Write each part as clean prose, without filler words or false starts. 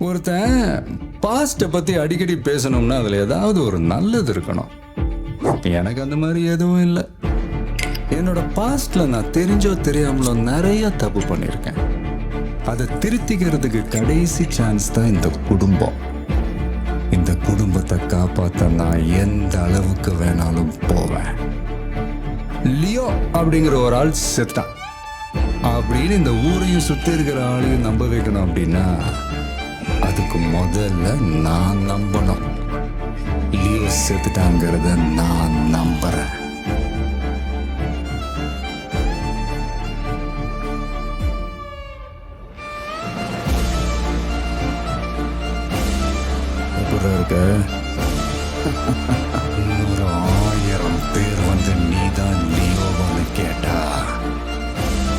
ஒருத்தன் பாஸ்ட்டை பற்றி அடிக்கடி பேசணும்னா அதில் ஏதாவது ஒரு நல்லது இருக்கணும். எனக்கு அந்த மாதிரி எதுவும் இல்லை. என்னோட பாஸ்ட்ல நான் தெரிஞ்சோ தெரியாமலோ நிறைய தப்பு பண்ணியிருக்கேன். அதை திருத்திக்கிறதுக்கு கடைசி சான்ஸ் தான் இந்த குடும்பம். இந்த குடும்பத்தை காப்பாற்ற நான் எந்த அளவுக்கு வேணாலும் போவேன். லியோ அப்படிங்கிற ஒரு ஆள் செத்தான் அப்படின்னு இந்த ஊரையும் சுற்றி இருக்கிற ஆளையும் நம்ப வைக்கணும் அப்படின்னா அதுக்கு முதல்ல நான் நம்பணும். லியோ செத்துட்டாங்கிறத நான் நம்புறேன். இருக்க 100,000 பேர் வந்து நீதான் லியோவான்னு கேட்டா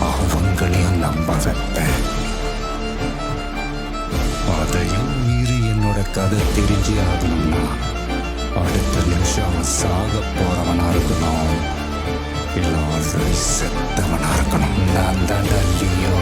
அவங்களையும் நம்ப வைப்பேன். அதையும் மீறி என்னோட கதை தெரிஞ்சு ஆகணும்னா அடுத்த நிமிஷம் அவன் சாக போறவனா இருக்கணும், இல்லை ஆல்ரெடி செத்தவனா இருக்கணும். நான் தான்டா லியோ.